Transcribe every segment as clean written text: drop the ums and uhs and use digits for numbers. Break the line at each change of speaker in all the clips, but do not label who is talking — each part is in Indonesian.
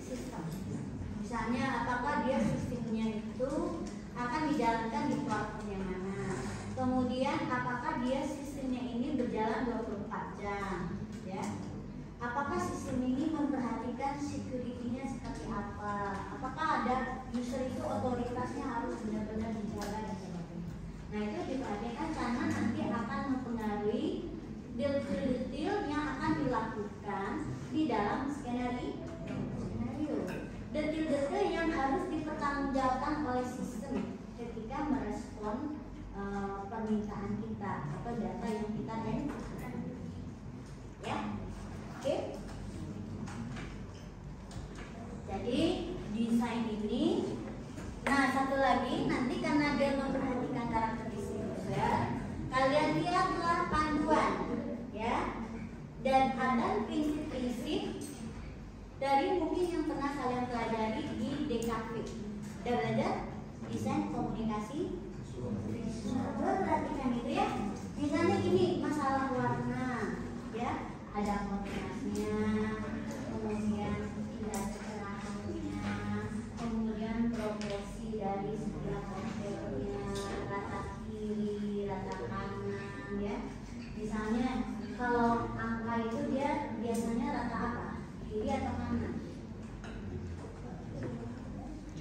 sistem. Misalnya apakah dia sistemnya itu akan dijalankan di platform yang mana. Kemudian apakah dia sistemnya ini berjalan 24 jam, ya. Apakah sistem ini memperhatikan security-nya seperti apa? Apakah ada user itu otoritasnya harus benar-benar dijaga dan sebagainya. Nah, itu diperhatikan karena nanti akan mempengaruhi detail-detail yang akan dilakukan di dalam skenario. Detail-detail yang harus dipertanggungjawabkan oleh sistem ketika merespon permintaan kita atau data yang kita inputkan. Ya. Oke. Jadi desain ini, nah satu lagi nanti karena dia memperhatikan karakteristik user, kalian lihatlah panduan, ya, dan ada prinsip-prinsip dari mungkin yang pernah kalian pelajari di DKV. Udah belajar desain komunikasi? Perhatikan itu ya. Misalnya gini, masalah warna, ya. Ada kontraknya, kemudian tidak kecerahannya, kemudian proporsi dari setiap kontennya, rata kiri, rata kanan, ya. Misalnya kalau angka itu dia biasanya rata apa? Kiri atau kanan?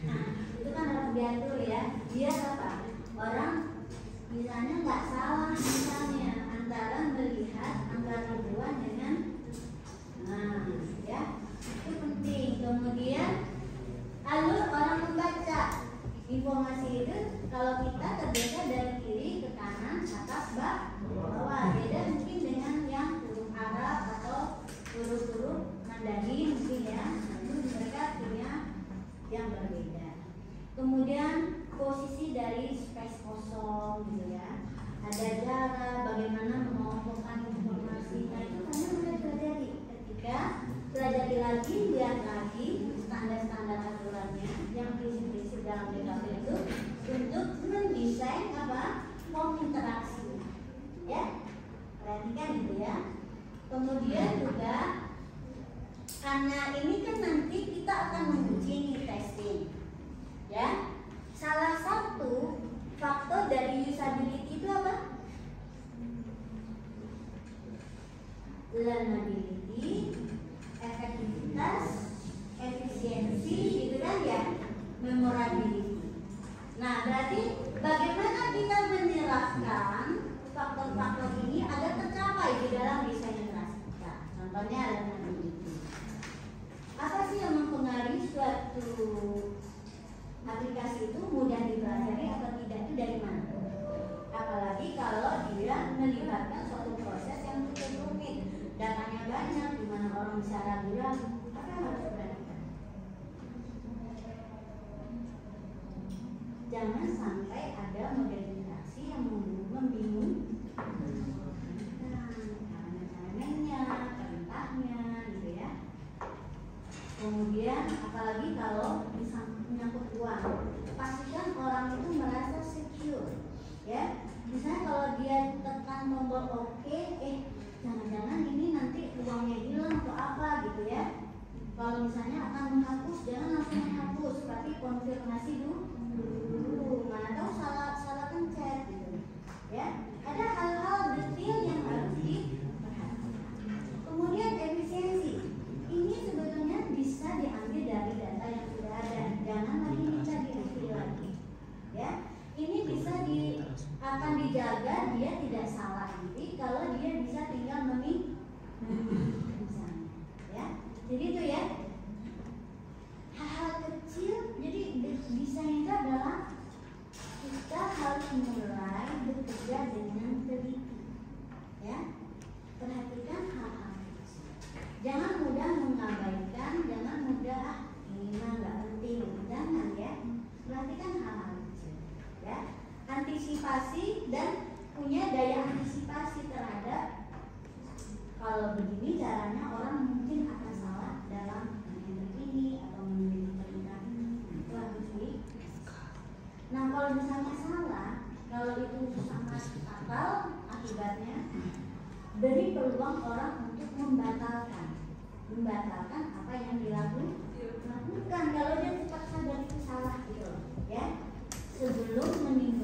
Nah, itu kan harus diatur ya. Dia apa? Orang misalnya nggak salah misalnya antara melihat angka ribuan dengan ya itu penting. Kemudian alur orang membaca informasi itu kalau kita terbiasa dari kiri ke kanan, atas bawah, beda mungkin dengan yang huruf Arab atau huruf-huruf Mandarin mungkin ya, mereka punya yang berbeda. Kemudian posisi dari space kosong gitu ya, ada jarak, bagaimana mengompolkan informasi. Nah itu hanya mulai pelajari ketika pelajari lagi, lihat lagi standar-standar aturannya yang prinsip-prinsip dalam DKV itu untuk mendesain apa form interaksi, ya, perhatikan gitu ya. Kemudian juga karena ini kan nanti kita akan menguji nih testing, ya. Salah satu faktor dari usability itu apa? Learnability, efektivitas, efisiensi, gitu kan ya, memorability. Nah, berarti bagaimana kita menyerahkan faktor-faktor ini agar tercapai di dalam desain interaksi kita. Contohnya learnability. Apa sih yang mempengaruhi suatu aplikasi itu mudah dipelajari atau tidak itu dari mana? Apalagi kalau dia melibatkan suatu proses yang cukup rumit, datanya banyak, di mana orang bisa ragu-ragu, apa yang harus diperhatikan? Jangan sampai ada model interaksi yang membingungkan, elemen-elemennya, perintahnya, gitu ya. Kemudian apalagi kalau menyangkut uang, pastikan orang itu merasa secure, ya. Misalnya kalau dia tekan tombol oke, jangan-jangan ini nanti uangnya hilang atau apa gitu ya. Kalau misalnya akan menghapus, jangan langsung menghapus, tapi konfirmasi dulu. Mana tahu salah pencet gitu, ya. Ada hal-hal detail yang harus diperhatikan. Kemudian efisiensi. Ini sebetulnya bisa diambil dari data yang sudah ada. Jangan lagi minta direview lagi, ya. Ini bisa akan dijaga dia tidak salah nanti kalau dia bisa tinggal misalnya, ya. Jadi itu ya hal-hal kecil. Jadi desain itu adalah kita harus mulai bekerja dengan teliti, ya. Perhatikan hal-hal kecil. Jangan mudah mengabaikan, jangan mudah ini mah nggak penting, jangan ya. Perhatikan hal-hal kecil, ya. Antisipasi dan punya daya antisipasi terhadap kalau begini caranya orang mungkin akan salah dalam menghindar ini atau memilih perintah ini. Itu harus di. Nah kalau misalnya salah, kalau itu sangat fatal akibatnya, beri peluang orang untuk membatalkan apa yang dilakukan. sebelum meninggalkan